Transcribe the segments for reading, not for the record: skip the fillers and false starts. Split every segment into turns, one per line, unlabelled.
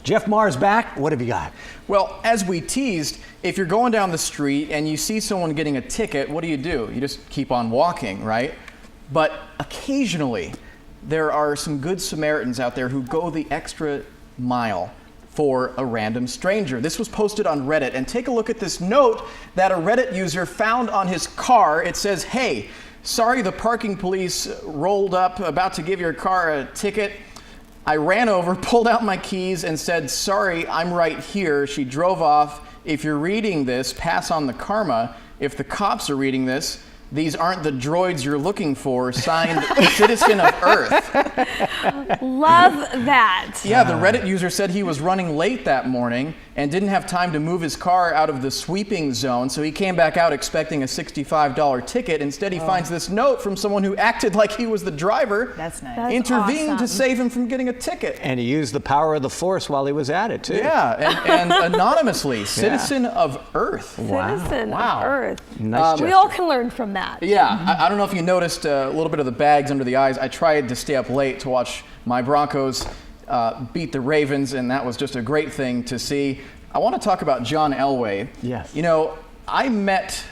Jeff Maher's back. What have you got?
Well, as we teased, if you're going down the street and you see someone getting a ticket, what do? You just keep on walking, right? But occasionally, there are some good Samaritans out there who go the extra mile for a random stranger. This was posted on Reddit, and take a look at this note that a Reddit user found on his car. It says, "Hey, sorry the parking police rolled up about to give your car a ticket. I ran over, pulled out my keys, and said, 'Sorry, I'm right here.' She drove off. If you're reading this, pass on the karma. If the cops are reading this, these aren't the droids you're looking for. Signed, Citizen of Earth."
Love that.
Yeah, the Reddit user said he was running late that morning and didn't have time to move his car out of the sweeping zone, so he came back out expecting a $65 ticket. Instead, he finds this note from someone who acted like he was the driver.
That's nice.
That's
intervened
awesome.
to save him from getting a ticket.
And he used the power of the Force while he was at it, too.
Yeah, and anonymously, Citizen of Earth.
Citizen
Wow.
of Earth.
Nice
We
gesture.
all can learn from that.
Yeah, I don't know if you noticed a little bit of the bags under the eyes. I tried to stay up late to watch my Broncos beat the Ravens, and that was just a great thing to see. I want to talk about John Elway.
Yes.
You know, I met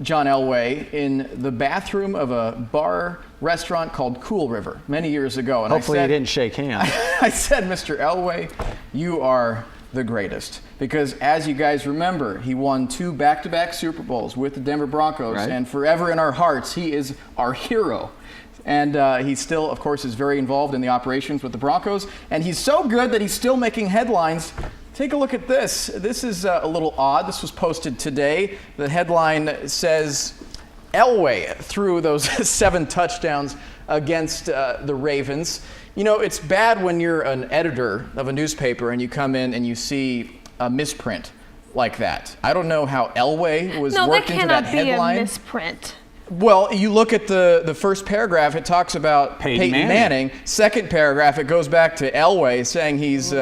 John Elway in the bathroom of a bar restaurant called Cool River many years ago. And
Hopefully
I said,
you didn't shake hands.
I said, "Mr. Elway, you are the greatest." Because as you guys remember, he won 2 back-to-back Super Bowls with the Denver Broncos,
Right.
and forever in our hearts, he is our hero. And he still, of course, is very involved in the operations with the Broncos, and he's so good that he's still making headlines. Take a look at this. This is a little odd. This was posted today. The headline says, "Elway threw those 7 touchdowns against the Ravens." You know, it's bad when you're an editor of a newspaper and you come in and you see a misprint like that. I don't know how Elway was
No, that
worked into that
cannot be
headline.
a misprint.
Well, you look at the first paragraph, it talks about
Peyton
Manning. Second paragraph, it goes back to Elway saying he's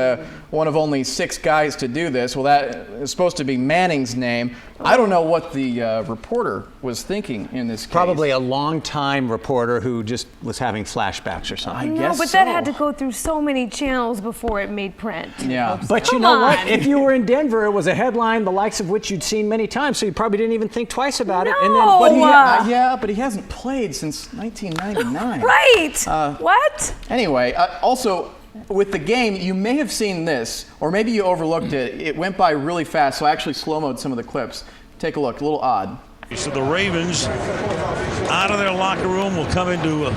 one of only 6 guys to do this. Well, that is supposed to be Manning's name. I don't know what the reporter was thinking in this case.
Probably a long-time reporter who just was having flashbacks or something.
No,
guess
but that
so.
had to go through so many channels before it made print.
Yeah.
But you
Come
know what?
on.
If you were in Denver, it was a headline the likes of which you'd seen many times, so you probably didn't even think twice about it. And then,
No.
but he,
Yeah, but he hasn't played since 1999.
Right. What?
Anyway, also with the game, you may have seen this, or maybe you overlooked it. It went by really fast, so I actually slow-moed some of the clips. Take a look, a little odd.
So the Ravens, out of their locker room, will come into a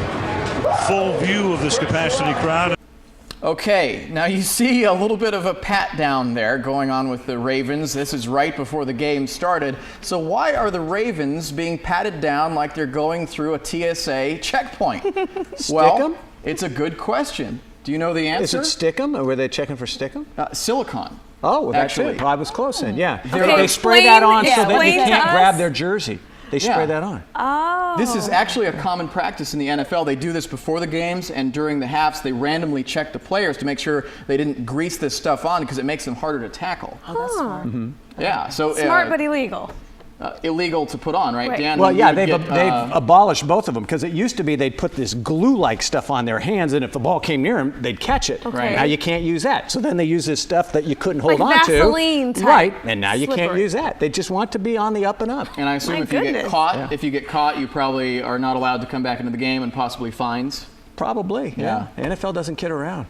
full view of this capacity crowd.
Okay, now you see a little bit of a pat down there going on with the Ravens. This is right before the game started. So why are the Ravens being patted down like they're going through a TSA checkpoint? Well,
'em?
it's a good question. Do you know the
is
answer?
it Stickum, or were they checking for Stickum?
Silicon.
Oh, well, that's
Actually.
it. Well, I was close then, yeah.
Okay,
They spray that on so that you
explain to
can't
us.
grab their jersey. They spray
Yeah.
that on.
Oh.
This is actually a common practice in the NFL. They do this before the games, and during the halves, they randomly check the players to make sure they didn't grease this stuff on because it makes them harder to tackle.
Oh, that's smart.
Yeah, so
Smart but illegal.
illegal to put on, right,
Right.
Dan?
Well,
You
yeah,
would
they've
get,
abolished both of them, because it used to be they'd put this glue-like stuff on their hands, and if the ball came near them, they'd catch it.
Okay.
Now you can't use that. So then they use this stuff that you couldn't hold
Like
on to.
Vaseline type
Right, and now you can't
slippery.
use that. They just want to be on the up and up.
And I assume
My
if you get
goodness.
caught, if you get caught, you probably are not allowed to come back into the game and possibly fines.
Probably, yeah.
Yeah.
The NFL doesn't kid around.